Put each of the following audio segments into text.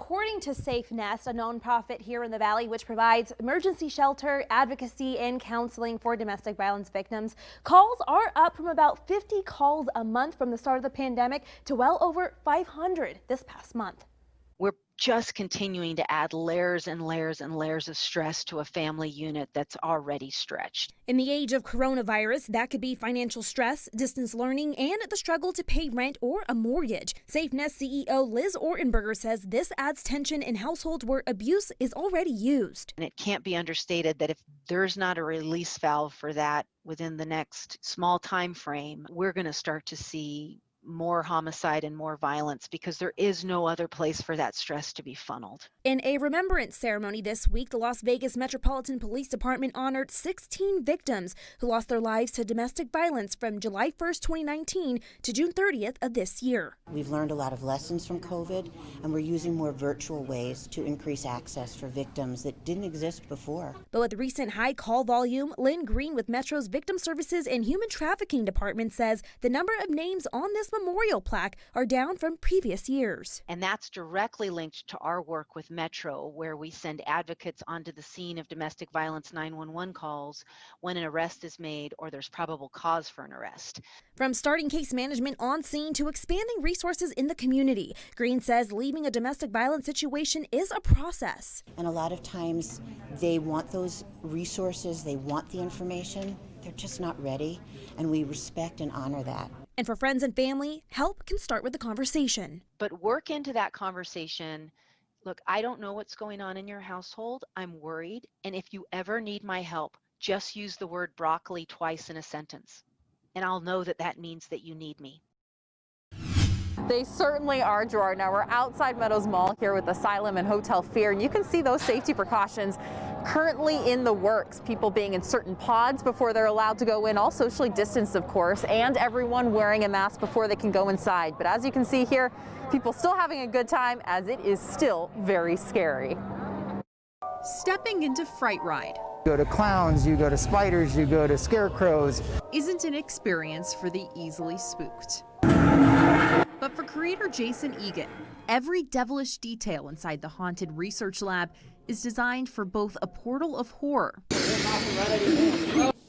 according to SafeNest, a nonprofit here in the Valley which provides emergency shelter, advocacy, and counseling for domestic violence victims, calls are up from about 50 calls a month from the start of the pandemic to well over 500 this past month. We're just continuing to add layers and layers and layers of stress to a family unit that's already stretched. In the age of coronavirus, that could be financial stress, distance learning, and the struggle to pay rent or a mortgage. SafeNest CEO Liz Ortenburger says this adds tension in households where abuse is already used. And it can't be understated that if there's not a release valve for that within the next small time frame, we're going to start to see more homicide and more violence because there is no other place for that stress to be funneled. In a remembrance ceremony this week, the Las Vegas Metropolitan Police Department honored 16 victims who lost their lives to domestic violence from July 1st, 2019 to June 30th of this year. We've learned a lot of lessons from COVID, and we're using more virtual ways to increase access for victims that didn't exist before. But with recent high call volume, Lynn Green with Metro's Victim Services and Human Trafficking Department says the number of names on this memorial plaque are down from previous years. And that's directly linked to our work with Metro, where we send advocates onto the scene of domestic violence 911 calls when an arrest is made or there's probable cause for an arrest. From starting case management on scene to expanding resources in the community, Green says leaving a domestic violence situation is a process. And a lot of times they want those resources, they want the information, they're just not ready, and we respect and honor that. And for friends and family, help can start with the conversation. But work into that conversation. Look, I don't know what's going on in your household. I'm worried. And if you ever need my help, just use the word broccoli twice in a sentence. And I'll know that that means that you need me. They certainly are, Gerard. Now we're outside Meadows Mall here with Asylum and Hotel Fear, and you can see those safety precautions currently in the works. People being in certain pods before they're allowed to go in, all socially distanced, of course, and everyone wearing a mask before they can go inside. But as you can see here, people still having a good time as it is still very scary. Stepping into Fright Ride. You go to clowns, you go to spiders, you go to scarecrows. Isn't an experience for the easily spooked. But for creator Jason Egan, every devilish detail inside the haunted research lab is designed for both a portal of horror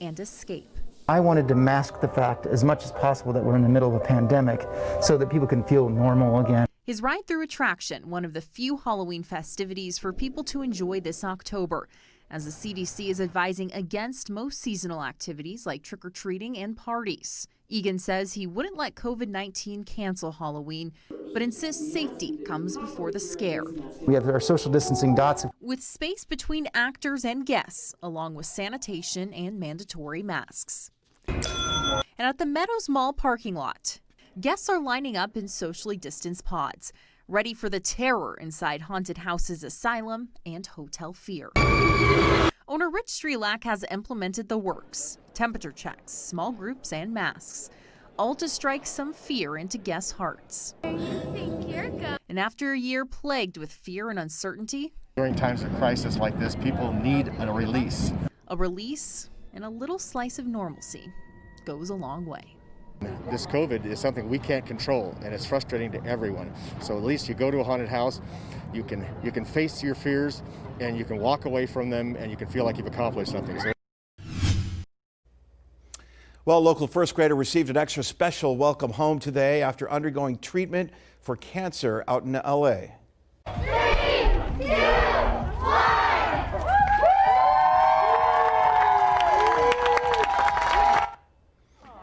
and escape. I wanted to mask the fact as much as possible that we're in the middle of a pandemic so that people can feel normal again. His ride-through attraction, one of the few Halloween festivities for people to enjoy this October, as the CDC is advising against most seasonal activities like trick-or-treating and parties. Egan says he wouldn't let COVID-19 cancel Halloween, but insists safety comes before the scare. We have our social distancing dots. With space between actors and guests, along with sanitation and mandatory masks. And at the Meadows Mall parking lot, guests are lining up in socially distanced pods, ready for the terror inside Haunted House's Asylum and Hotel Fear. Owner Rich Strelak has implemented the works, temperature checks, small groups, and masks, all to strike some fear into guests' hearts. And after a year plagued with fear and uncertainty, during times of crisis like this, people need a release. A release and a little slice of normalcy goes a long way. This COVID is something we can't control, and it's frustrating to everyone. So at least you go to a haunted house, you can face your fears, and you can walk away from them, and you can feel like you've accomplished something. So well, local first grader received an extra special welcome home today after undergoing treatment for cancer out in LA. 3, 2, 1.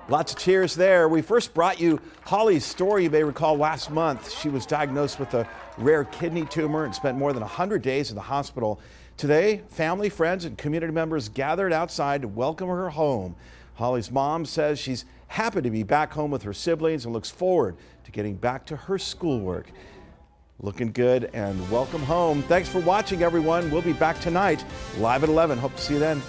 Lots of cheers there. We first brought you Holly's story, you may recall, last month. She was diagnosed with a rare kidney tumor and spent more than 100 days in the hospital. Today, family, friends, and community members gathered outside to welcome her home. Holly's mom says she's happy to be back home with her siblings and looks forward to getting back to her schoolwork. Looking good and welcome home. Thanks for watching, everyone. We'll be back tonight live at 11. Hope to see you then.